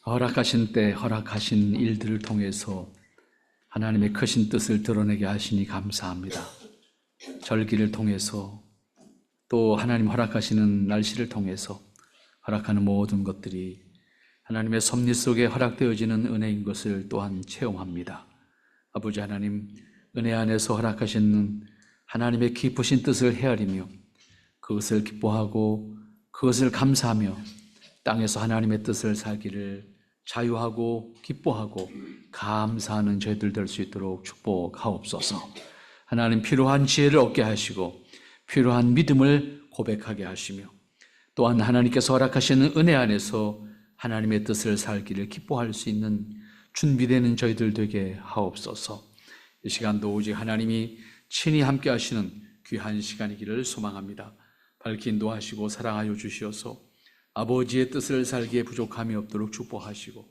허락하신 때 허락하신 일들을 통해서 하나님의 크신 뜻을 드러내게 하시니 감사합니다. 절기를 통해서 또 하나님 허락하시는 날씨를 통해서 허락하는 모든 것들이 하나님의 섭리 속에 허락되어지는 은혜인 것을 또한 체험합니다. 아버지 하나님, 은혜 안에서 허락하시는 하나님의 깊으신 뜻을 헤아리며 그것을 기뻐하고 그것을 감사하며 땅에서 하나님의 뜻을 살기를 자유하고 기뻐하고 감사하는 저희들 될 수 있도록 축복하옵소서. 하나님, 필요한 지혜를 얻게 하시고 필요한 믿음을 고백하게 하시며 또한 하나님께서 허락하시는 은혜 안에서 하나님의 뜻을 살기를 기뻐할 수 있는 준비되는 저희들 되게 하옵소서. 이 시간도 오직 하나님이 친히 함께 하시는 귀한 시간이기를 소망합니다. 밝히 인도하시고 사랑하여 주시어서 아버지의 뜻을 살기에 부족함이 없도록 축복하시고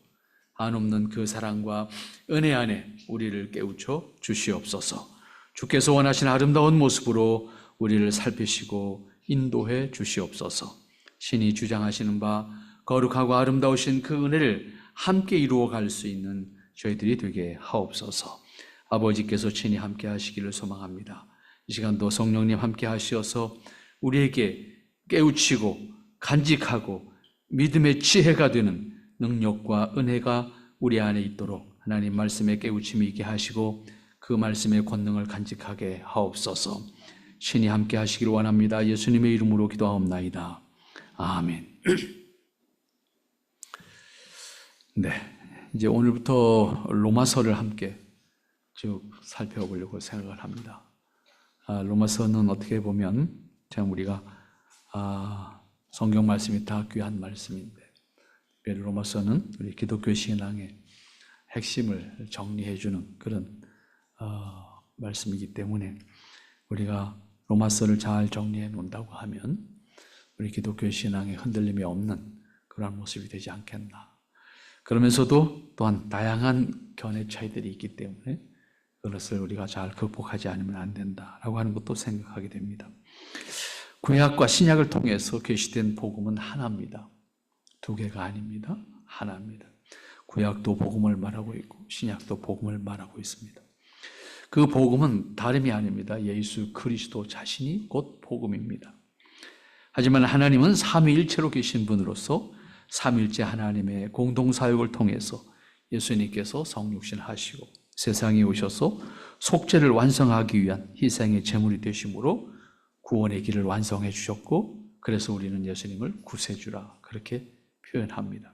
한없는 그 사랑과 은혜 안에 우리를 깨우쳐 주시옵소서. 주께서 원하시는 아름다운 모습으로 우리를 살피시고 인도해 주시옵소서. 신이 주장하시는 바 거룩하고 아름다우신 그 은혜를 함께 이루어 갈 수 있는 저희들이 되게 하옵소서. 아버지께서 친히 함께 하시기를 소망합니다. 이 시간도 성령님 함께 하시어서 우리에게 깨우치고 간직하고 믿음의 지혜가 되는 능력과 은혜가 우리 안에 있도록 하나님 말씀에 깨우침이 있게 하시고 그 말씀의 권능을 간직하게 하옵소서. 신이 함께 하시기를 원합니다. 예수님의 이름으로 기도하옵나이다. 아멘. 네, 이제 오늘부터 로마서를 함께 쭉 살펴보려고 생각을 합니다. 로마서는 어떻게 보면 참 우리가 성경 말씀이 다 귀한 말씀인데 특별히 로마서는 우리 기독교 신앙의 핵심을 정리해주는 그런 말씀이기 때문에 우리가 로마서를 잘 정리해 놓는다고 하면 우리 기독교 신앙에 흔들림이 없는 그런 모습이 되지 않겠나. 그러면서도 또한 다양한 견해 차이들이 있기 때문에 그것을 우리가 잘 극복하지 않으면 안 된다라고 하는 것도 생각하게 됩니다. 구약과 신약을 통해서 계시된 복음은 하나입니다. 두 개가 아닙니다. 하나입니다. 구약도 복음을 말하고 있고 신약도 복음을 말하고 있습니다. 그 복음은 다름이 아닙니다. 예수 그리스도 자신이 곧 복음입니다. 하지만 하나님은 삼위일체로 계신 분으로서 삼위일체 하나님의 공동사역을 통해서 예수님께서 성육신하시고 세상에 오셔서 속죄를 완성하기 위한 희생의 제물이 되심으로 구원의 길을 완성해 주셨고 그래서 우리는 예수님을 구세주라 그렇게 표현합니다.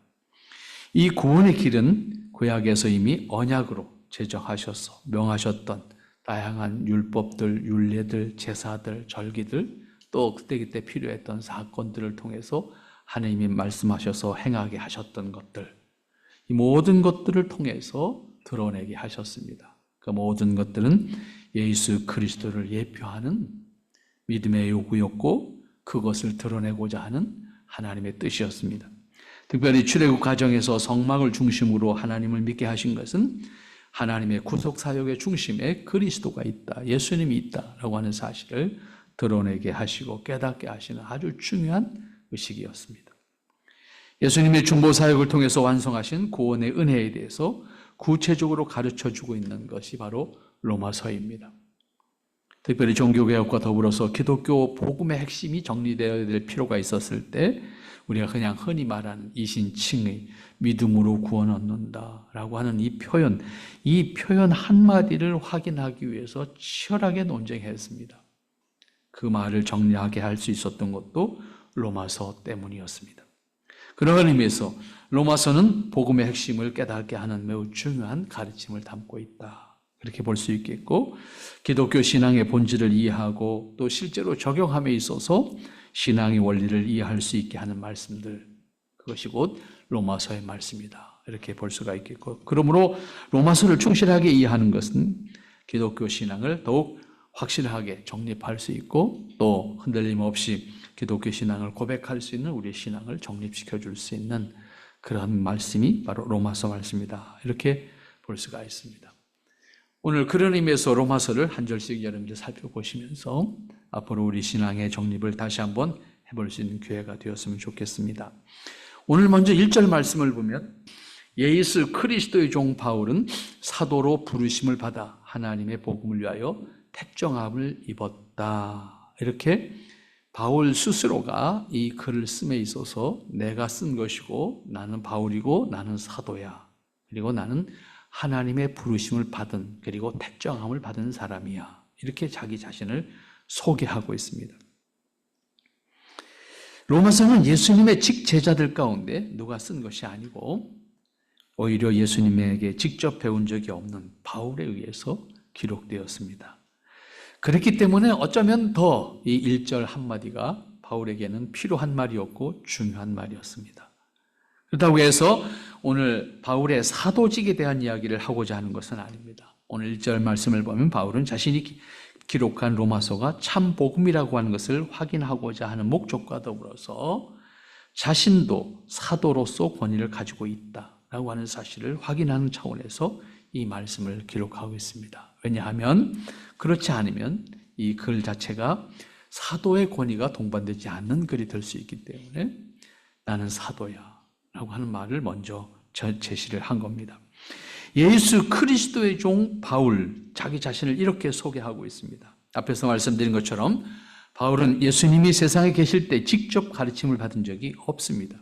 이 구원의 길은 구약에서 이미 언약으로 제정하셔서 명하셨던 다양한 율법들, 율례들, 제사들, 절기들 또 그때 필요했던 사건들을 통해서 하나님이 말씀하셔서 행하게 하셨던 것들 이 모든 것들을 통해서 드러내게 하셨습니다. 그 모든 것들은 예수 그리스도를 예표하는 믿음의 요구였고 그것을 드러내고자 하는 하나님의 뜻이었습니다. 특별히 출애굽 과정에서 성막을 중심으로 하나님을 믿게 하신 것은 하나님의 구속사역의 중심에 그리스도가 있다, 예수님이 있다라고 하는 사실을 드러내게 하시고 깨닫게 하시는 아주 중요한 의식이었습니다. 예수님의 중보사역을 통해서 완성하신 구원의 은혜에 대해서 구체적으로 가르쳐주고 있는 것이 바로 로마서입니다. 특별히 종교개혁과 더불어서 기독교 복음의 핵심이 정리되어야 될 필요가 있었을 때 우리가 그냥 흔히 말하는 이신칭의 믿음으로 구원 얻는다라고 하는 이 표현 한마디를 확인하기 위해서 치열하게 논쟁했습니다. 그 말을 정리하게 할 수 있었던 것도 로마서 때문이었습니다. 그런 의미에서 로마서는 복음의 핵심을 깨닫게 하는 매우 중요한 가르침을 담고 있다. 그렇게 볼 수 있겠고 기독교 신앙의 본질을 이해하고 또 실제로 적용함에 있어서 신앙의 원리를 이해할 수 있게 하는 말씀들 그것이 곧 로마서의 말씀이다. 이렇게 볼 수가 있겠고 그러므로 로마서를 충실하게 이해하는 것은 기독교 신앙을 더욱 확실하게 정립할 수 있고 또 흔들림 없이 기독교 신앙을 고백할 수 있는 우리의 신앙을 정립시켜 줄 수 있는 그런 말씀이 바로 로마서 말씀이다. 이렇게 볼 수가 있습니다. 오늘 그런 의미에서 로마서를 한 절씩 여러분들 살펴보시면서 앞으로 우리 신앙의 정립을 다시 한번 해볼 수 있는 기회가 되었으면 좋겠습니다. 오늘 먼저 1절 말씀을 보면 예수 그리스도의 종 바울은 사도로 부르심을 받아 하나님의 복음을 위하여 택정함을 입었다. 이렇게 바울 스스로가 이 글을 씀에 있어서 내가 쓴 것이고 나는 바울이고 나는 사도야. 그리고 나는 하나님의 부르심을 받은 그리고 택정함을 받은 사람이야. 이렇게 자기 자신을 소개하고 있습니다. 로마서는 예수님의 직제자들 가운데 누가 쓴 것이 아니고 오히려 예수님에게 직접 배운 적이 없는 바울에 의해서 기록되었습니다. 그렇기 때문에 어쩌면 더 이 1절 한마디가 바울에게는 필요한 말이었고 중요한 말이었습니다. 그렇다고 해서 오늘 바울의 사도직에 대한 이야기를 하고자 하는 것은 아닙니다. 오늘 1절 말씀을 보면 바울은 자신이 기록한 로마서가 참 복음이라고 하는 것을 확인하고자 하는 목적과 더불어서 자신도 사도로서 권위를 가지고 있다라고 하는 사실을 확인하는 차원에서 이 말씀을 기록하고 있습니다. 왜냐하면 그렇지 않으면 이 글 자체가 사도의 권위가 동반되지 않는 글이 될 수 있기 때문에 나는 사도야 라고 하는 말을 먼저 제시를 한 겁니다. 예수 그리스도의 종 바울, 자기 자신을 이렇게 소개하고 있습니다. 앞에서 말씀드린 것처럼 바울은 예수님이 세상에 계실 때 직접 가르침을 받은 적이 없습니다.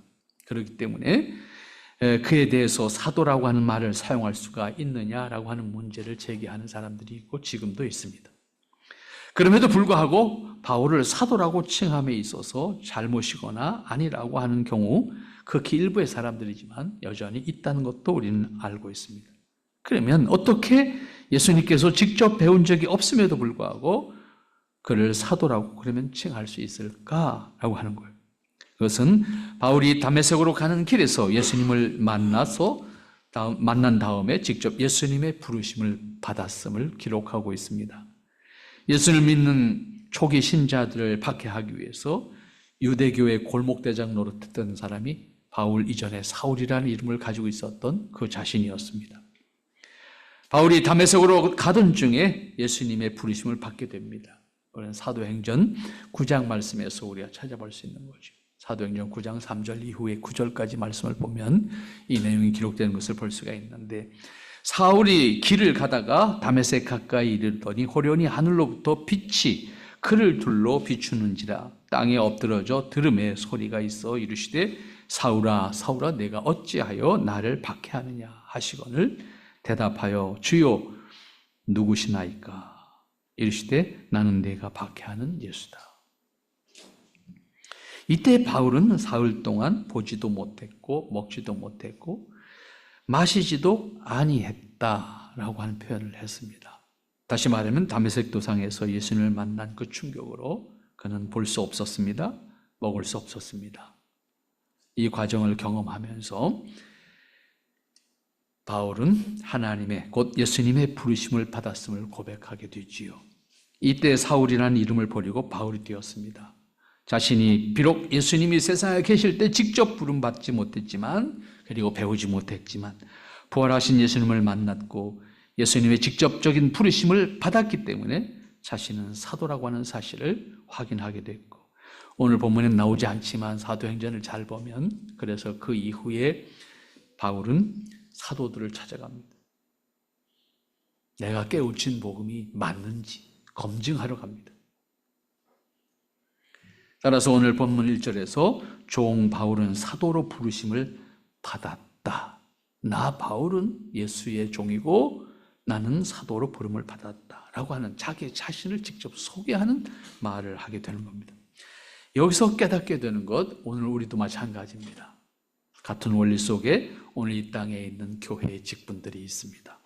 그렇기 때문에 그에 대해서 사도라고 하는 말을 사용할 수가 있느냐라고 하는 문제를 제기하는 사람들이 있고 지금도 있습니다. 그럼에도 불구하고 바울을 사도라고 칭함에 있어서 잘못이거나 아니라고 하는 경우 극히 일부의 사람들이지만 여전히 있다는 것도 우리는 알고 있습니다. 그러면 어떻게 예수님께서 직접 배운 적이 없음에도 불구하고 그를 사도라고 그러면 칭할 수 있을까라고 하는 거예요. 그것은 바울이 다메섹으로 가는 길에서 예수님을 만난 다음에 직접 예수님의 부르심을 받았음을 기록하고 있습니다. 예수를 믿는 초기 신자들을 박해하기 위해서 유대교의 골목대장 노릇했던 사람이 바울 이전에 사울이라는 이름을 가지고 있었던 그 자신이었습니다. 바울이 다메섹으로 가던 중에 예수님의 부르심을 받게 됩니다. 그런 사도행전 9장 말씀에서 우리가 찾아볼 수 있는 거죠. 사도행전 9장 3절 이후에 9절까지 말씀을 보면 이 내용이 기록되는 것을 볼 수가 있는데 사울이 길을 가다가 다메섹 가까이 이르더니 호련히 하늘로부터 빛이 그를 둘러 비추는지라 땅에 엎드러져 들음에 소리가 있어 이르시되 사울아 사울아 내가 어찌하여 나를 박해하느냐 하시거늘 대답하여 주여 누구시나이까 이르시되 나는 내가 박해하는 예수다. 이때 바울은 사흘 동안 보지도 못했고 먹지도 못했고 마시지도 아니했다라고 하는 표현을 했습니다. 다시 말하면 다메섹 도상에서 예수님을 만난 그 충격으로 그는 볼 수 없었습니다. 먹을 수 없었습니다. 이 과정을 경험하면서 바울은 하나님의 곧 예수님의 부르심을 받았음을 고백하게 되지요. 이때 사울이라는 이름을 버리고 바울이 되었습니다. 자신이 비록 예수님이 세상에 계실 때 직접 부름받지 못했지만 그리고 배우지 못했지만 부활하신 예수님을 만났고 예수님의 직접적인 부르심을 받았기 때문에 자신은 사도라고 하는 사실을 확인하게 됐고 오늘 본문엔 나오지 않지만 사도행전을 잘 보면 그래서 그 이후에 바울은 사도들을 찾아갑니다. 내가 깨우친 복음이 맞는지 검증하러 갑니다. 따라서 오늘 본문 1절에서 종 바울은 사도로 부르심을 받았다. 나 바울은 예수의 종이고 나는 사도로 부름을 받았다 라고 하는 자기 자신을 직접 소개하는 말을 하게 되는 겁니다. 여기서 깨닫게 되는 것 오늘 우리도 마찬가지입니다. 같은 원리 속에 오늘 이 땅에 있는 교회의 직분들이 있습니다.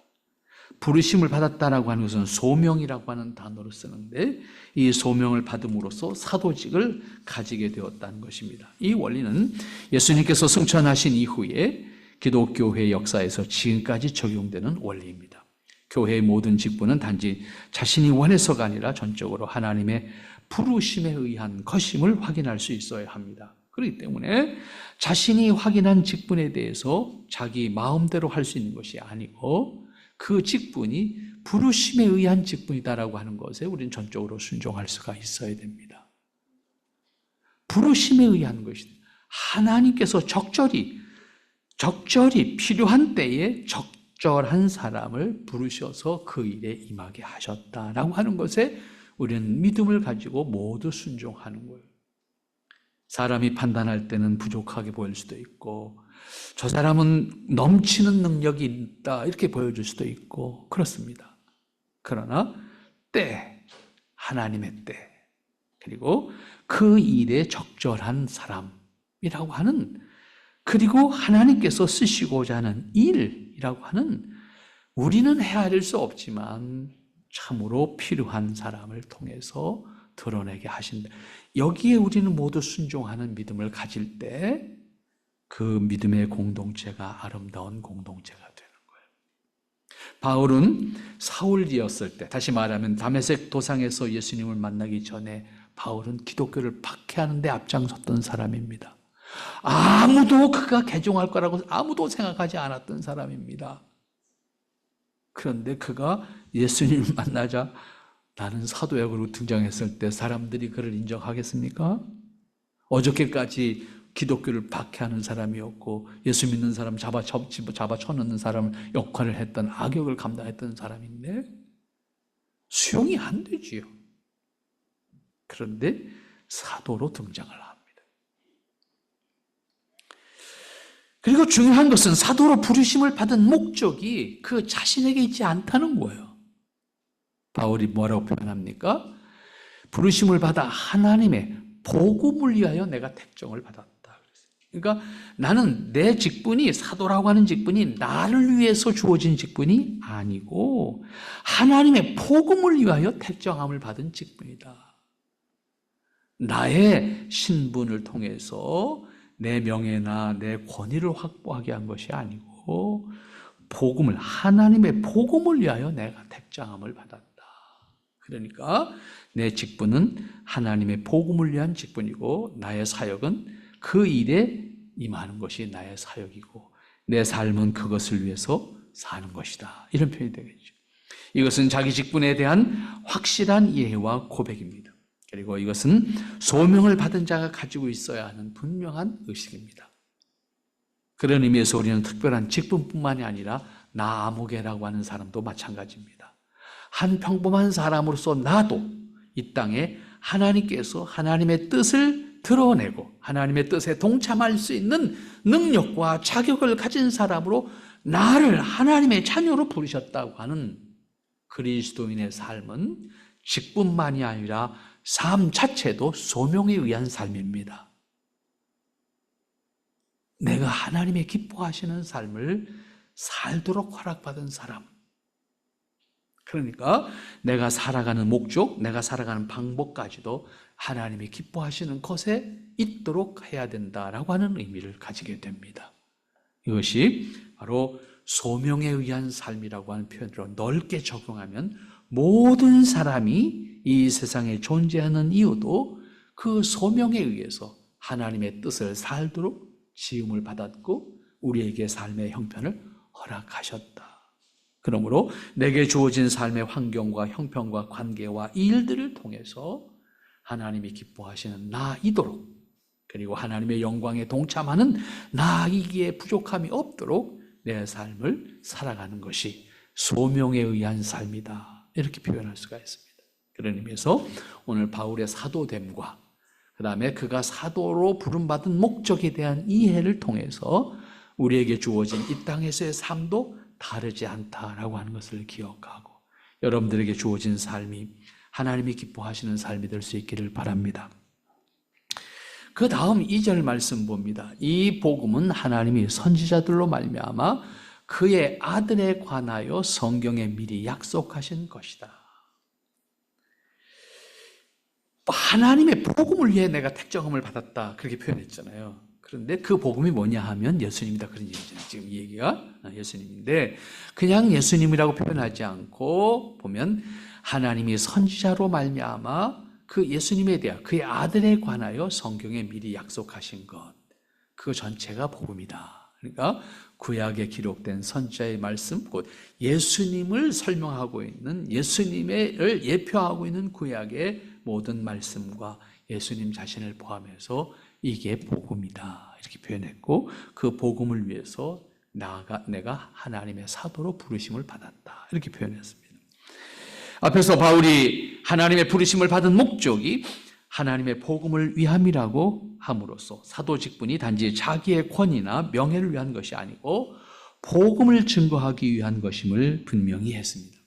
부르심을 받았다라고 하는 것은 소명이라고 하는 단어를 쓰는데 이 소명을 받음으로써 사도직을 가지게 되었다는 것입니다. 이 원리는 예수님께서 승천하신 이후에 기독교회 역사에서 지금까지 적용되는 원리입니다. 교회의 모든 직분은 단지 자신이 원해서가 아니라 전적으로 하나님의 부르심에 의한 것임을 확인할 수 있어야 합니다. 그렇기 때문에 자신이 확인한 직분에 대해서 자기 마음대로 할 수 있는 것이 아니고 그 직분이 부르심에 의한 직분이다라고 하는 것에 우리는 전적으로 순종할 수가 있어야 됩니다. 부르심에 의한 것이다. 하나님께서 적절히 적절히 필요한 때에 적절한 사람을 부르셔서 그 일에 임하게 하셨다라고 하는 것에 우리는 믿음을 가지고 모두 순종하는 거예요. 사람이 판단할 때는 부족하게 보일 수도 있고, 저 사람은 넘치는 능력이 있다 이렇게 보여줄 수도 있고 그렇습니다. 그러나 때, 하나님의 때, 그리고 그 일에 적절한 사람이라고 하는, 그리고 하나님께서 쓰시고자 하는 일이라고 하는, 우리는 헤아릴 수 없지만 참으로 필요한 사람을 통해서 드러내게 하신다. 여기에 우리는 모두 순종하는 믿음을 가질 때 그 믿음의 공동체가 아름다운 공동체가 되는 거예요. 바울은 사울이었을 때, 다시 말하면 다메섹 도상에서 예수님을 만나기 전에 바울은 기독교를 박해하는 데 앞장섰던 사람입니다. 아무도 그가 개종할 거라고 아무도 생각하지 않았던 사람입니다. 그런데 그가 예수님을 만나자 나는 사도야 그러고 등장했을 때 사람들이 그를 인정하겠습니까? 어저께까지 기독교를 박해하는 사람이었고 예수 믿는 사람 잡아쳐넣는 사람 역할을 했던, 악역을 감당했던 사람인데 수용이 안 되지요. 그런데 사도로 등장을 합니다. 그리고 중요한 것은 사도로 부르심을 받은 목적이 그 자신에게 있지 않다는 거예요. 바울이 뭐라고 표현합니까? 부르심을 받아 하나님의 복음을 위하여 내가 택정을 받았다. 그러니까 나는 내 직분이, 사도라고 하는 직분이 나를 위해서 주어진 직분이 아니고 하나님의 복음을 위하여 택정함을 받은 직분이다. 나의 신분을 통해서 내 명예나 내 권위를 확보하게 한 것이 아니고 복음을, 하나님의 복음을 위하여 내가 택정함을 받았다. 그러니까 내 직분은 하나님의 복음을 위한 직분이고 나의 사역은 그 일에 임하는 것이 나의 사역이고 내 삶은 그것을 위해서 사는 것이다. 이런 표현이 되겠죠. 이것은 자기 직분에 대한 확실한 이해와 고백입니다. 그리고 이것은 소명을 받은 자가 가지고 있어야 하는 분명한 의식입니다. 그런 의미에서 우리는 특별한 직분뿐만이 아니라 나 아무개라고 하는 사람도 마찬가지입니다. 한 평범한 사람으로서 나도 이 땅에 하나님께서 하나님의 뜻을 드러내고 하나님의 뜻에 동참할 수 있는 능력과 자격을 가진 사람으로 나를 하나님의 자녀로 부르셨다고 하는 그리스도인의 삶은 직분만이 아니라 삶 자체도 소명에 의한 삶입니다. 내가 하나님의 기뻐하시는 삶을 살도록 허락받은 사람, 그러니까 내가 살아가는 목적, 내가 살아가는 방법까지도 하나님이 기뻐하시는 것에 있도록 해야 된다라고 하는 의미를 가지게 됩니다. 이것이 바로 소명에 의한 삶이라고 하는 표현으로 넓게 적용하면 모든 사람이 이 세상에 존재하는 이유도 그 소명에 의해서 하나님의 뜻을 살도록 지음을 받았고 우리에게 삶의 형편을 허락하셨다. 그러므로 내게 주어진 삶의 환경과 형편과 관계와 일들을 통해서 하나님이 기뻐하시는 나이도록, 그리고 하나님의 영광에 동참하는 나이기에 부족함이 없도록 내 삶을 살아가는 것이 소명에 의한 삶이다. 이렇게 표현할 수가 있습니다. 그런 의미에서 오늘 바울의 사도됨과 그 다음에 그가 사도로 부름받은 목적에 대한 이해를 통해서 우리에게 주어진 이 땅에서의 삶도 다르지 않다라고 하는 것을 기억하고 여러분들에게 주어진 삶이 하나님이 기뻐하시는 삶이 될 수 있기를 바랍니다. 그 다음 2절 말씀 봅니다. 이 복음은 하나님이 선지자들로 말미암아 그의 아들에 관하여 성경에 미리 약속하신 것이다. 하나님의 복음을 위해 내가 택정함을 받았다, 그렇게 표현했잖아요. 그런데 그 복음이 뭐냐 하면 예수님이다, 그런 얘기잖아요. 지금 이 얘기가 예수님인데 그냥 예수님이라고 표현하지 않고 보면 하나님이 선지자로 말미암아 그 예수님에 대한 그의 아들에 관하여 성경에 미리 약속하신 것, 그 전체가 복음이다. 그러니까 구약에 기록된 선지자의 말씀, 곧 예수님을 설명하고 있는, 예수님을 예표하고 있는 구약의 모든 말씀과 예수님 자신을 포함해서 이게 복음이다 이렇게 표현했고, 그 복음을 위해서 내가 하나님의 사도로 부르심을 받았다 이렇게 표현했습니다. 앞에서 바울이 하나님의 부르심을 받은 목적이 하나님의 복음을 위함이라고 함으로써 사도 직분이 단지 자기의 권위나 명예를 위한 것이 아니고 복음을 증거하기 위한 것임을 분명히 했습니다.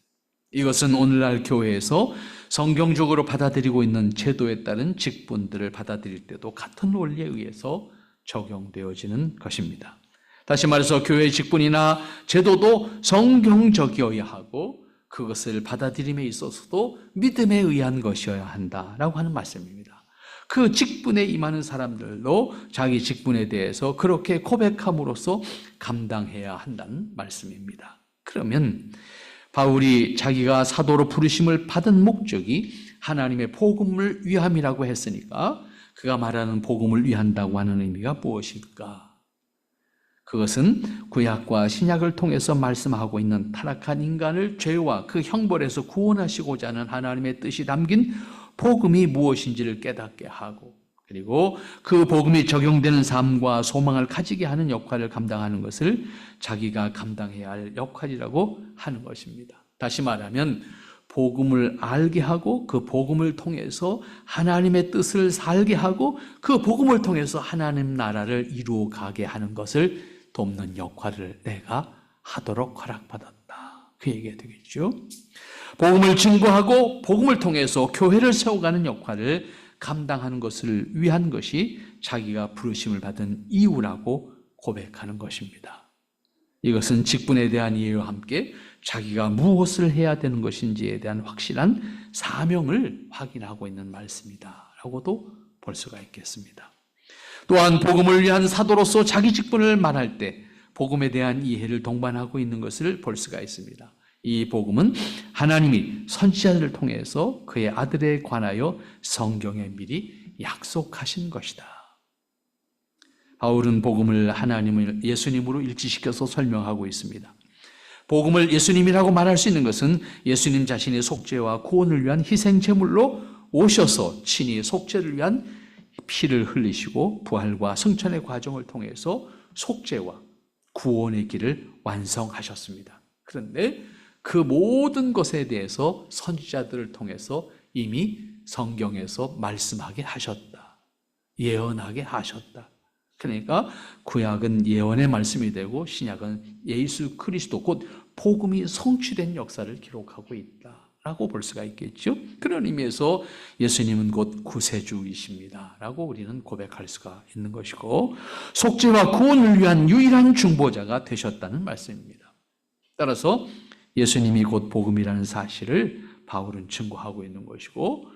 이것은 오늘날 교회에서 성경적으로 받아들이고 있는 제도에 따른 직분들을 받아들일 때도 같은 원리에 의해서 적용되어지는 것입니다. 다시 말해서 교회의 직분이나 제도도 성경적이어야 하고 그것을 받아들임에 있어서도 믿음에 의한 것이어야 한다라고 하는 말씀입니다. 그 직분에 임하는 사람들도 자기 직분에 대해서 그렇게 고백함으로써 감당해야 한다는 말씀입니다. 그러면 바울이 자기가 사도로 부르심을 받은 목적이 하나님의 복음을 위함이라고 했으니까 그가 말하는 복음을 위한다고 하는 의미가 무엇일까? 그것은 구약과 신약을 통해서 말씀하고 있는 타락한 인간을 죄와 그 형벌에서 구원하시고자 하는 하나님의 뜻이 담긴 복음이 무엇인지를 깨닫게 하고, 그리고 그 복음이 적용되는 삶과 소망을 가지게 하는 역할을 감당하는 것을 자기가 감당해야 할 역할이라고 하는 것입니다. 다시 말하면 복음을 알게 하고 그 복음을 통해서 하나님의 뜻을 살게 하고 그 복음을 통해서 하나님 나라를 이루어가게 하는 것을 돕는 역할을 내가 하도록 허락받았다. 그 얘기가 되겠죠. 복음을 증거하고 복음을 통해서 교회를 세워가는 역할을 감당하는 것을 위한 것이 자기가 부르심을 받은 이유라고 고백하는 것입니다. 이것은 직분에 대한 이해와 함께 자기가 무엇을 해야 되는 것인지에 대한 확실한 사명을 확인하고 있는 말씀이다라고도 볼 수가 있겠습니다. 또한 복음을 위한 사도로서 자기 직분을 말할 때 복음에 대한 이해를 동반하고 있는 것을 볼 수가 있습니다. 이 복음은 하나님이 선지자들을 통해서 그의 아들에 관하여 성경에 미리 약속하신 것이다. 바울은 복음을 하나님을 예수님으로 일치시켜서 설명하고 있습니다. 복음을 예수님이라고 말할 수 있는 것은 예수님 자신의 속죄와 구원을 위한 희생제물로 오셔서 친히 속죄를 위한 피를 흘리시고 부활과 승천의 과정을 통해서 속죄와 구원의 길을 완성하셨습니다. 그런데 그 모든 것에 대해서 선지자들을 통해서 이미 성경에서 말씀하게 하셨다. 예언하게 하셨다. 그러니까 구약은 예언의 말씀이 되고 신약은 예수 그리스도 곧 복음이 성취된 역사를 기록하고 있다라고 볼 수가 있겠죠. 그런 의미에서 예수님은 곧 구세주이십니다 라고 우리는 고백할 수가 있는 것이고 속죄와 구원을 위한 유일한 중보자가 되셨다는 말씀입니다. 따라서 예수님이 곧 복음이라는 사실을 바울은 증거하고 있는 것이고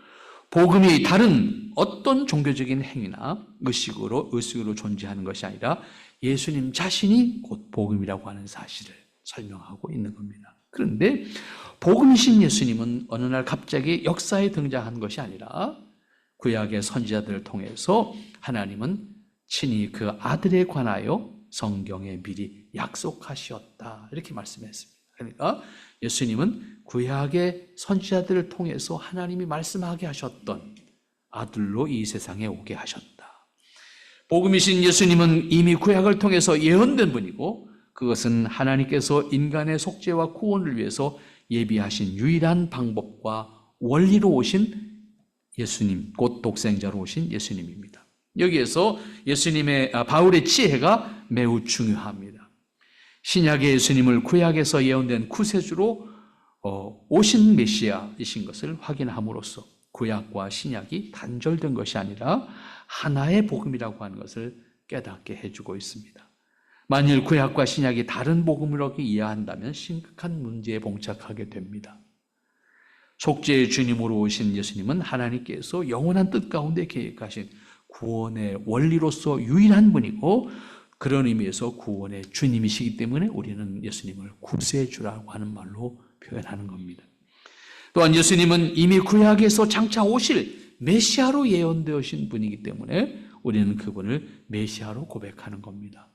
복음이 다른 어떤 종교적인 행위나 의식으로 존재하는 것이 아니라 예수님 자신이 곧 복음이라고 하는 사실을 설명하고 있는 겁니다. 그런데 복음이신 예수님은 어느 날 갑자기 역사에 등장한 것이 아니라 구약의 선지자들을 통해서 하나님은 친히 그 아들에 관하여 성경에 미리 약속하셨다 이렇게 말씀했습니다. 그러니까 예수님은 구약의 선지자들을 통해서 하나님이 말씀하게 하셨던 아들로 이 세상에 오게 하셨다. 복음이신 예수님은 이미 구약을 통해서 예언된 분이고 그것은 하나님께서 인간의 속죄와 구원을 위해서 예비하신 유일한 방법과 원리로 오신 예수님, 곧 독생자로 오신 예수님입니다. 여기에서 바울의 지혜가 매우 중요합니다. 신약의 예수님을 구약에서 예언된 구세주로 오신 메시아이신 것을 확인함으로써 구약과 신약이 단절된 것이 아니라 하나의 복음이라고 하는 것을 깨닫게 해주고 있습니다. 만일 구약과 신약이 다른 복음으로 이해한다면 심각한 문제에 봉착하게 됩니다. 속죄의 주님으로 오신 예수님은 하나님께서 영원한 뜻 가운데 계획하신 구원의 원리로서 유일한 분이고 그런 의미에서 구원의 주님이시기 때문에 우리는 예수님을 구세주라고 하는 말로 표현하는 겁니다. 또한 예수님은 이미 구약에서 장차 오실 메시아로 예언되어진 분이기 때문에 우리는 그분을 메시아로 고백하는 겁니다.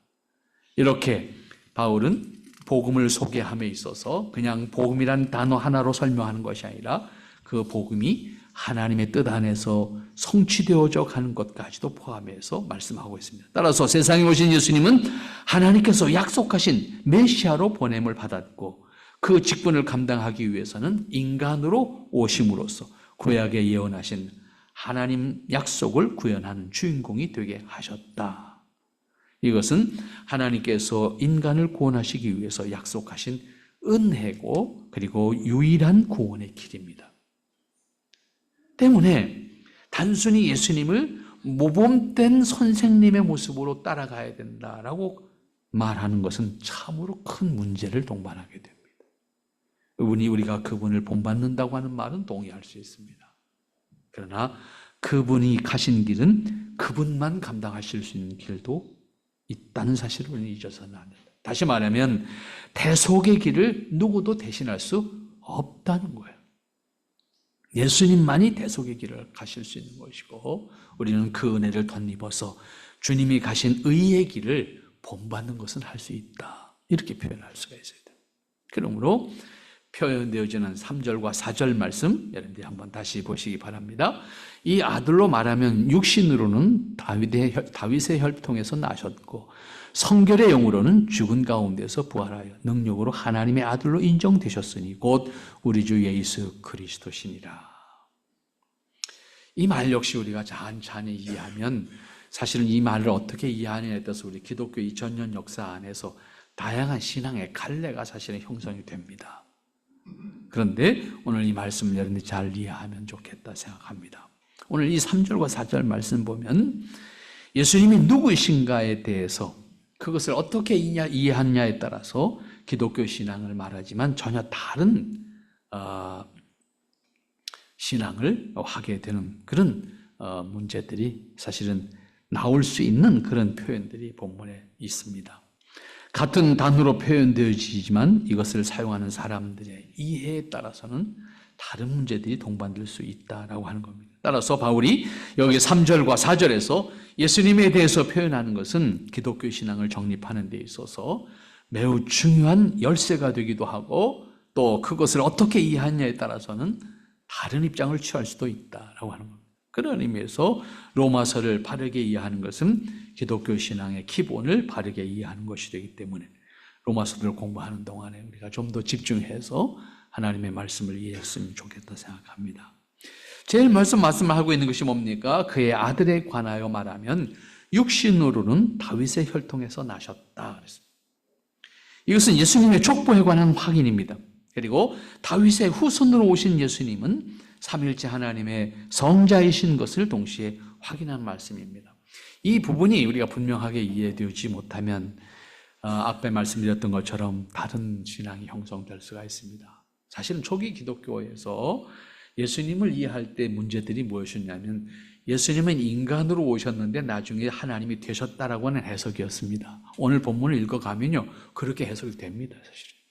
이렇게 바울은 복음을 소개함에 있어서 그냥 복음이란 단어 하나로 설명하는 것이 아니라 그 복음이 하나님의 뜻 안에서 성취되어져 가는 것까지도 포함해서 말씀하고 있습니다. 따라서 세상에 오신 예수님은 하나님께서 약속하신 메시아로 보냄을 받았고 그 직분을 감당하기 위해서는 인간으로 오심으로써 구약에 예언하신 하나님 약속을 구현하는 주인공이 되게 하셨다. 이것은 하나님께서 인간을 구원하시기 위해서 약속하신 은혜고 그리고 유일한 구원의 길입니다. 때문에 단순히 예수님을 모범된 선생님의 모습으로 따라가야 된다라고 말하는 것은 참으로 큰 문제를 동반하게 됩니다. 우리가 그분을 본받는다고 하는 말은 동의할 수 있습니다. 그러나 그분이 가신 길은 그분만 감당하실 수 있는 길도 있다는 사실을 우리는 잊어서는 안 됩니다. 다시 말하면 대속의 길을 누구도 대신할 수 없다는 거예요. 예수님만이 대속의 길을 가실 수 있는 것이고 우리는 그 은혜를 덧입어서 주님이 가신 의의 길을 본받는 것은 할 수 있다. 이렇게 표현할 수가 있어요. 그러므로 표현되어지는 3절과 4절 말씀 여러분들이 한번 다시 보시기 바랍니다. 이 아들로 말하면 육신으로는 다윗의 혈통에서 나셨고 성결의 영으로는 죽은 가운데서 부활하여 능력으로 하나님의 아들로 인정되셨으니 곧 우리 주 예수 그리스도시니라. 이 말 역시 우리가 찬찬히 이해하면 사실은 이 말을 어떻게 이해하느냐에 따라서 우리 기독교 2000년 역사 안에서 다양한 신앙의 갈래가 사실은 형성이 됩니다. 그런데 오늘 이 말씀을 여러분들이 잘 이해하면 좋겠다 생각합니다. 오늘 이 3절과 4절 말씀 보면 예수님이 누구이신가에 대해서 그것을 어떻게 이해하느냐에 따라서 기독교 신앙을 말하지만 전혀 다른 신앙을 하게 되는 그런 문제들이 사실은 나올 수 있는 그런 표현들이 본문에 있습니다. 같은 단어로 표현되어지지만 이것을 사용하는 사람들의 이해에 따라서는 다른 문제들이 동반될 수 있다라고 하는 겁니다. 따라서 바울이 여기 3절과 4절에서 예수님에 대해서 표현하는 것은 기독교 신앙을 정립하는 데 있어서 매우 중요한 열쇠가 되기도 하고 또 그것을 어떻게 이해하느냐에 따라서는 다른 입장을 취할 수도 있다라고 하는 겁니다. 그런 의미에서 로마서를 바르게 이해하는 것은 기독교 신앙의 기본을 바르게 이해하는 것이 되기 때문에 로마서를 공부하는 동안에 우리가 좀 더 집중해서 하나님의 말씀을 이해했으면 좋겠다 생각합니다. 제일 말씀을 하고 있는 것이 뭡니까? 그의 아들에 관하여 말하면 육신으로는 다윗의 혈통에서 나셨다 그랬습니다. 이것은 예수님의 족보에 관한 확인입니다. 그리고 다윗의 후손으로 오신 예수님은 삼일째 하나님의 성자이신 것을 동시에 확인한 말씀입니다. 이 부분이 우리가 분명하게 이해되지 못하면 앞에 말씀드렸던 것처럼 다른 신앙이 형성될 수가 있습니다. 사실은 초기 기독교에서 예수님을 이해할 때 문제들이 무엇이었냐면 예수님은 인간으로 오셨는데 나중에 하나님이 되셨다라고 하는 해석이었습니다. 오늘 본문을 읽어가면요 그렇게 해석이 됩니다. 사실은.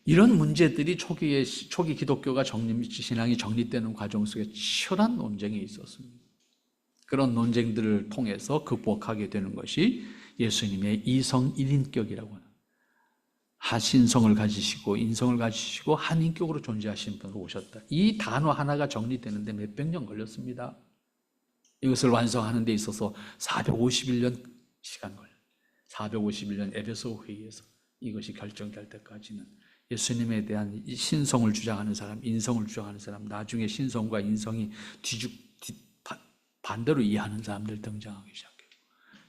이런 문제들이 초기 기독교가 신앙이 정립되는 과정 속에 치열한 논쟁이 있었습니다. 그런 논쟁들을 통해서 극복하게 되는 것이 예수님의 이성 1인격이라고 하는 하신성을 가지시고 인성을 가지시고 한 인격으로 존재하신 분으로 오셨다. 이 단어 하나가 정리되는데 몇백 년 걸렸습니다. 이것을 완성하는 데 있어서 451년 시간 걸려요. 451년 에베소 회의에서 이것이 결정될 때까지는 예수님에 대한 신성을 주장하는 사람, 인성을 주장하는 사람, 나중에 신성과 인성이 반대로 이해하는 사람들 등장하기 시작해요.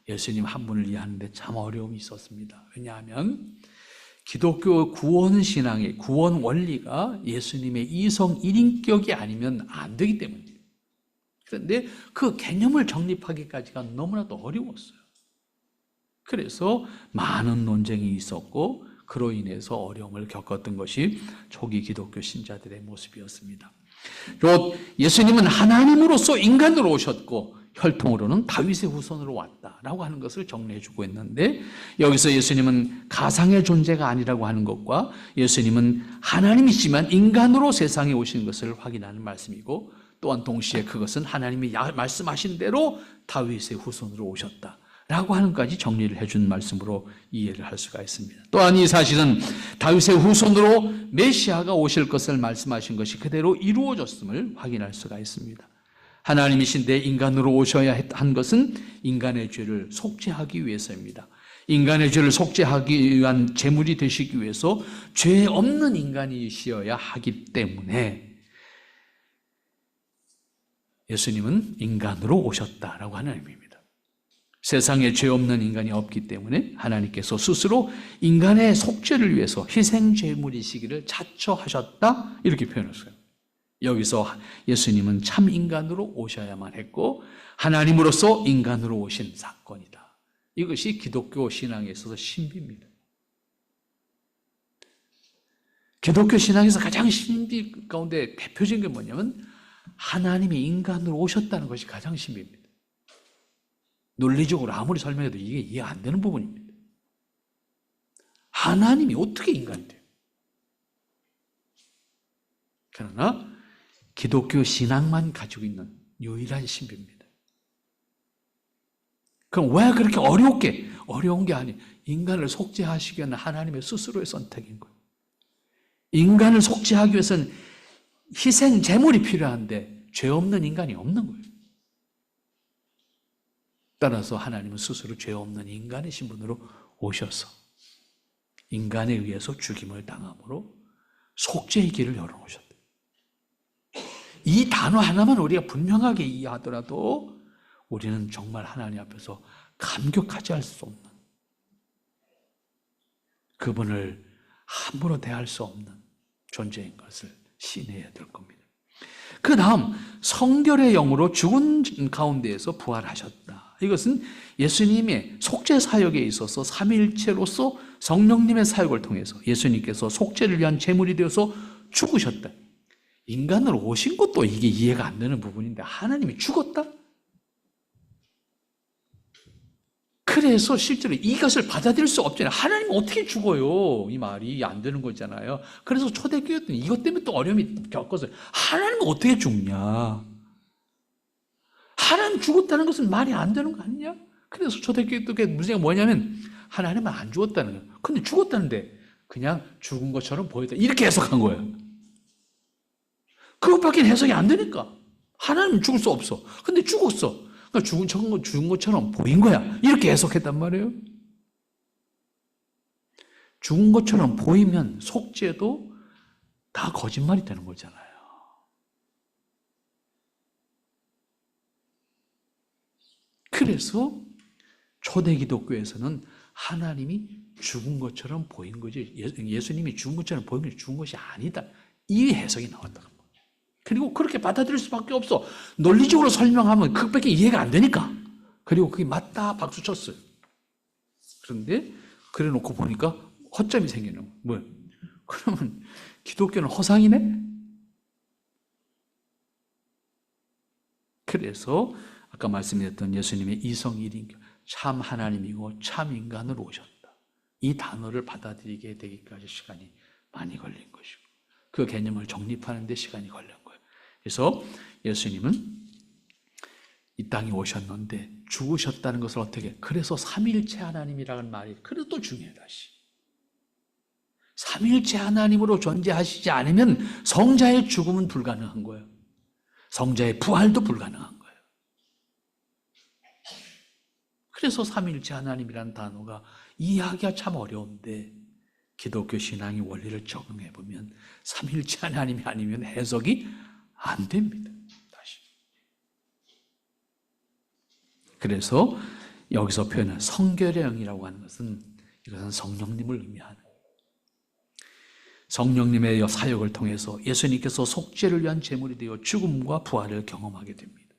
예수님 한 분을 이해하는데 참 어려움이 있었습니다. 왜냐하면 기독교 구원 신앙의 구원 원리가 예수님의 이성 1인격이 아니면 안 되기 때문이에요. 그런데 그 개념을 정립하기까지가 너무나도 어려웠어요. 그래서 많은 논쟁이 있었고 그로 인해서 어려움을 겪었던 것이 초기 기독교 신자들의 모습이었습니다. 예수님은 하나님으로서 인간으로 오셨고 혈통으로는 다윗의 후손으로 왔다라고 하는 것을 정리해주고 있는데 여기서 예수님은 가상의 존재가 아니라고 하는 것과 예수님은 하나님이지만 인간으로 세상에 오신 것을 확인하는 말씀이고 또한 동시에 그것은 하나님이 말씀하신 대로 다윗의 후손으로 오셨다. 라고 하는 것까지 정리를 해준 말씀으로 이해를 할 수가 있습니다. 또한 이 사실은 다윗의 후손으로 메시아가 오실 것을 말씀하신 것이 그대로 이루어졌음을 확인할 수가 있습니다. 하나님이신데 인간으로 오셔야 한 것은 인간의 죄를 속죄하기 위해서입니다. 인간의 죄를 속죄하기 위한 제물이 되시기 위해서 죄 없는 인간이시어야 하기 때문에 예수님은 인간으로 오셨다라고 하는 의미입니다. 세상에 죄 없는 인간이 없기 때문에 하나님께서 스스로 인간의 속죄를 위해서 희생 제물이시기를 자처하셨다 이렇게 표현했어요. 여기서 예수님은 참 인간으로 오셔야만 했고 하나님으로서 인간으로 오신 사건이다. 이것이 기독교 신앙에 있어서 신비입니다. 기독교 신앙에서 가장 신비 가운데 대표적인 게 뭐냐면 하나님이 인간으로 오셨다는 것이 가장 신비입니다. 논리적으로 아무리 설명해도 이게 이해 안 되는 부분입니다. 하나님이 어떻게 인간이 돼요? 그러나 기독교 신앙만 가지고 있는 유일한 신비입니다. 그럼 왜 그렇게 어려운 게 아니에요. 인간을 속죄하시기 위한 하나님의 스스로의 선택인 거예요. 인간을 속죄하기 위해서는 희생 제물이 필요한데 죄 없는 인간이 없는 거예요. 따라서 하나님은 스스로 죄 없는 인간의 신분으로 오셔서 인간에 의해서 죽임을 당함으로 속죄의 길을 열어놓으셨다. 이 단어 하나만 우리가 분명하게 이해하더라도 우리는 정말 하나님 앞에서 감격하지 않을 수 없는, 그분을 함부로 대할 수 없는 존재인 것을 신뢰해야 될 겁니다. 그 다음 성결의 영으로 죽은 가운데에서 부활하셨다. 이것은 예수님의 속죄 사역에 있어서 삼위일체로서 성령님의 사역을 통해서 예수님께서 속죄를 위한 제물이 되어서 죽으셨다. 인간으로 오신 것도 이게 이해가 안 되는 부분인데 하나님이 죽었다? 그래서 실제로 이것을 받아들일 수 없잖아요. 하나님 어떻게 죽어요? 이 말이 안 되는 거잖아요. 그래서 초대교회는 이것 때문에 또 어려움이 겪었어요. 하나님은 어떻게 죽냐? 하나님 죽었다는 것은 말이 안 되는 거 아니냐? 그래서 초대교회 문제가 뭐냐면 하나님은 안 죽었다는 거예요. 근데 죽었다는데 그냥 죽은 것처럼 보였다. 이렇게 해석한 거예요. 그것밖에 해석이 안 되니까. 하나님은 죽을 수 없어. 근데 죽었어. 그러니까 죽은 것처럼 보인 거야. 이렇게 해석했단 말이에요. 죽은 것처럼 보이면 속죄도 다 거짓말이 되는 거잖아요. 그래서 초대 기독교에서는 하나님이 죽은 것처럼 보인 거지, 예수님이 죽은 것처럼 보인 것이 죽은 것이 아니다. 이 해석이 나왔다는 거예요. 그리고 그렇게 받아들일 수밖에 없어. 논리적으로 설명하면 그것밖에 이해가 안 되니까. 그리고 그게 맞다 박수 쳤어요. 그런데 그래 놓고 보니까 허점이 생기는 거예요. 뭐야? 그러면 기독교는 허상이네? 그래서 아까 말씀드렸던 예수님의 이성일인교, 참 하나님이고 참 인간으로 오셨다. 이 단어를 받아들이게 되기까지 시간이 많이 걸린 것이고 그 개념을 정립하는 데 시간이 걸린 거예요. 그래서 예수님은 이 땅에 오셨는데 죽으셨다는 것을 어떻게, 그래서 삼위일체 하나님이라는 말이 그래도 또 중요해요. 다시 삼위일체 하나님으로 존재하시지 않으면 성자의 죽음은 불가능한 거예요. 성자의 부활도 불가능한 거예요. 그래서 삼위일체 하나님이라는 단어가 이해하기가 참 어려운데 기독교 신앙의 원리를 적용해 보면 삼위일체 하나님이 아니면 해석이 안 됩니다. 다시. 그래서 여기서 표현한 성결의 영이라고 하는 것은 이것은 성령님을 의미하는, 성령님의 사역을 통해서 예수님께서 속죄를 위한 제물이 되어 죽음과 부활을 경험하게 됩니다.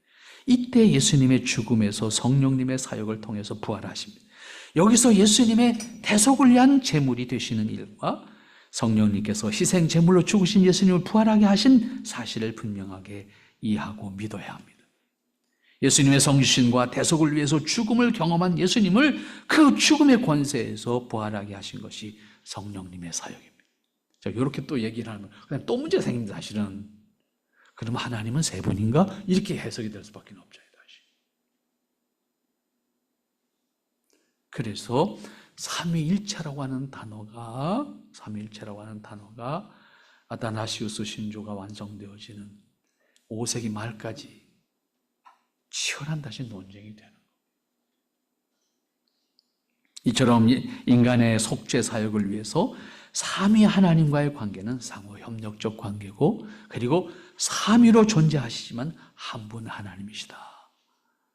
이때 예수님의 죽음에서 성령님의 사역을 통해서 부활하십니다. 여기서 예수님의 대속을 위한 제물이 되시는 일과 성령님께서 희생 제물로 죽으신 예수님을 부활하게 하신 사실을 분명하게 이해하고 믿어야 합니다. 예수님의 성신과 대속을 위해서 죽음을 경험한 예수님을 그 죽음의 권세에서 부활하게 하신 것이 성령님의 사역입니다. 자, 이렇게 또 얘기를 하면 그냥 또 문제가 생깁니다. 사실은. 그러면 하나님은 세 분인가? 이렇게 해석이 될 수밖에 없죠. 다시. 그래서 삼위일체라고 하는 단어가 아다나시우스 신조가 완성되어지는 5세기 말까지 치열한 다시 논쟁이 되는 거예요. 이처럼 인간의 속죄 사역을 위해서 삼위 하나님과의 관계는 상호 협력적 관계고, 그리고 삼위로 존재하시지만 한 분 하나님이시다,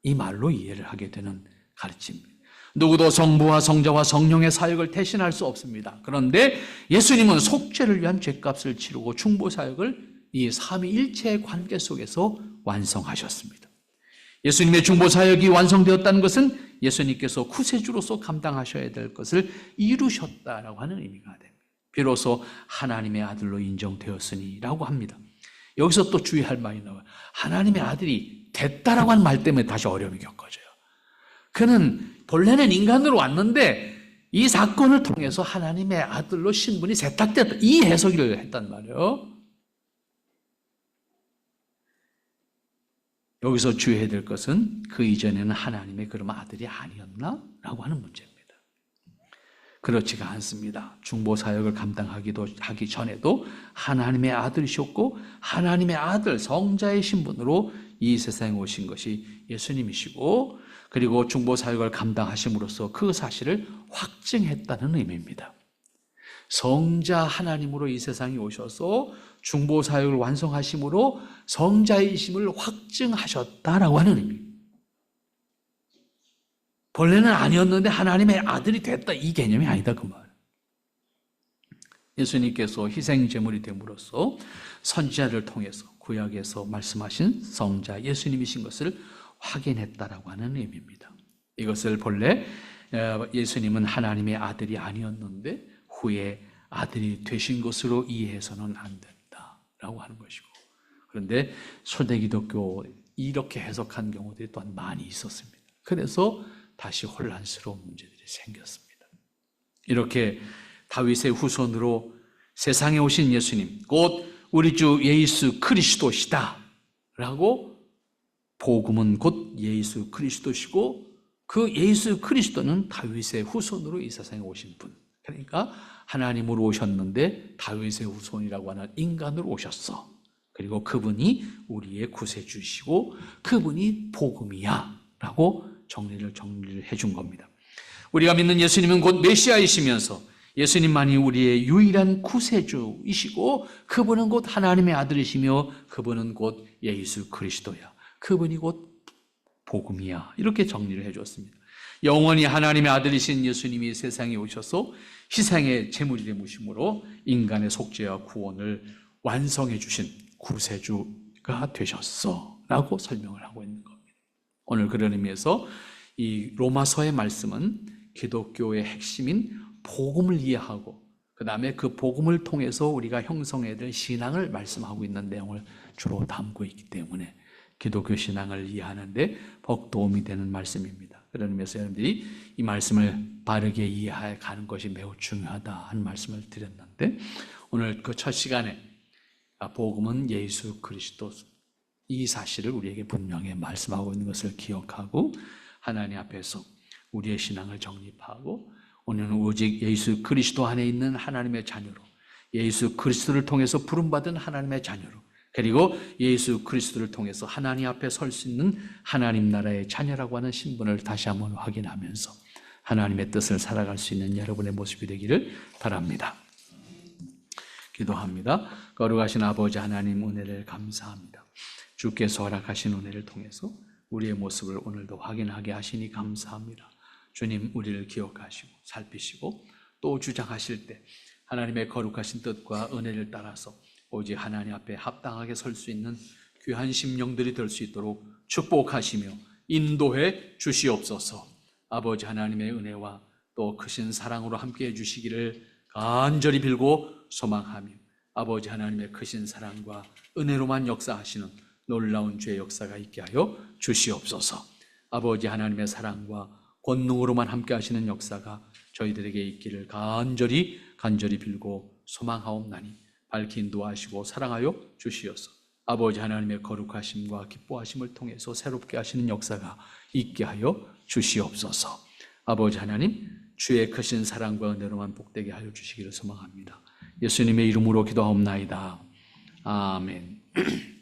이 말로 이해를 하게 되는 가르침입니다. 누구도 성부와 성자와 성령의 사역을 대신할 수 없습니다. 그런데 예수님은 속죄를 위한 죗값을 치르고 중보 사역을 이 삼위일체의 관계 속에서 완성하셨습니다. 예수님의 중보 사역이 완성되었다는 것은 예수님께서 구세주로서 감당하셔야 될 것을 이루셨다라고 하는 의미가 됩니다. 비로소 하나님의 아들로 인정되었으니라고 합니다. 여기서 또 주의할 말이 나와요. 하나님의 아들이 됐다라고 하는 말 때문에 다시 어려움이 겪어져요. 그는 본래는 인간으로 왔는데 이 사건을 통해서 하나님의 아들로 신분이 세탁됐다, 이 해석을 했단 말이에요. 여기서 주의해야 될 것은 그 이전에는 하나님의 그럼 아들이 아니었나? 라고 하는 문제입니다. 그렇지가 않습니다. 중보 사역을 하기 전에도 하나님의 아들이셨고, 하나님의 아들 성자의 신분으로 이 세상에 오신 것이 예수님이시고, 그리고 중보 사역을 감당하심으로써 그 사실을 확증했다는 의미입니다. 성자 하나님으로 이 세상에 오셔서 중보 사역을 완성하심으로 성자이심을 확증하셨다라고 하는 의미입니다. 본래는 아니었는데 하나님의 아들이 됐다, 이 개념이 아니다, 그 말. 예수님께서 희생제물이 됨으로써 선지자를 통해서 구약에서 말씀하신 성자 예수님이신 것을 확인했다라고 하는 의미입니다. 이것을 본래 예수님은 하나님의 아들이 아니었는데 후에 아들이 되신 것으로 이해해서는 안 된다라고 하는 것이고, 그런데 초대 기독교 이렇게 해석한 경우들이 또한 많이 있었습니다. 그래서 다시 혼란스러운 문제들이 생겼습니다. 이렇게 다윗의 후손으로 세상에 오신 예수님, 곧 우리 주 예수 그리스도시다 라고, 복음은 곧 예수 그리스도시고 그 예수 그리스도는 다윗의 후손으로 이 세상에 오신 분, 그러니까 하나님으로 오셨는데 다윗의 후손이라고 하는 인간으로 오셨어. 그리고 그분이 우리의 구세주시고 그분이 복음이야 라고 정리를 해준 겁니다. 우리가 믿는 예수님은 곧 메시아이시면서 예수님만이 우리의 유일한 구세주이시고 그분은 곧 하나님의 아들이시며 그분은 곧 예수 그리스도야, 그분이 곧 복음이야, 이렇게 정리를 해줬습니다. 영원히 하나님의 아들이신 예수님이 세상에 오셔서 희생의 제물이 되심으로 인간의 속죄와 구원을 완성해 주신 구세주가 되셨어 라고 설명을 하고 있는 겁니다. 오늘 그런 의미에서 이 로마서의 말씀은 기독교의 핵심인 복음을 이해하고 그 다음에 그 복음을 통해서 우리가 형성해야 될 신앙을 말씀하고 있는 내용을 주로 담고 있기 때문에 기독교 신앙을 이해하는 데 복 도움이 되는 말씀입니다. 그런 의미에서 여러분들이 이 말씀을 바르게 이해해 가는 것이 매우 중요하다 하는 말씀을 드렸는데, 오늘 그 첫 시간에 복음은 예수 그리스도, 이 사실을 우리에게 분명히 말씀하고 있는 것을 기억하고 하나님 앞에서 우리의 신앙을 정립하고 오늘은 오직 예수 그리스도 안에 있는 하나님의 자녀로, 예수 그리스도를 통해서 부름받은 하나님의 자녀로, 그리고 예수 그리스도를 통해서 하나님 앞에 설 수 있는 하나님 나라의 자녀라고 하는 신분을 다시 한번 확인하면서 하나님의 뜻을 살아갈 수 있는 여러분의 모습이 되기를 바랍니다. 기도합니다. 거룩하신 아버지 하나님, 은혜를 감사합니다. 주께서 허락하신 은혜를 통해서 우리의 모습을 오늘도 확인하게 하시니 감사합니다. 주님, 우리를 기억하시고 살피시고 또 주장하실 때 하나님의 거룩하신 뜻과 은혜를 따라서 오직 하나님 앞에 합당하게 설 수 있는 귀한 심령들이 될 수 있도록 축복하시며 인도해 주시옵소서. 아버지 하나님의 은혜와 또 크신 사랑으로 함께해 주시기를 간절히 빌고 소망하며 아버지 하나님의 크신 사랑과 은혜로만 역사하시는 놀라운 주의 역사가 있게 하여 주시옵소서. 아버지 하나님의 사랑과 권능으로만 함께 하시는 역사가 저희들에게 있기를 간절히 빌고 소망하옵나니 밝히 인도하시고 사랑하여 주시옵소서. 아버지 하나님의 거룩하심과 기뻐하심을 통해서 새롭게 하시는 역사가 있게 하여 주시옵소서. 아버지 하나님, 주의 크신 사랑과 은혜로만 복되게 하여 주시기를 소망합니다. 예수님의 이름으로 기도하옵나이다. 아멘.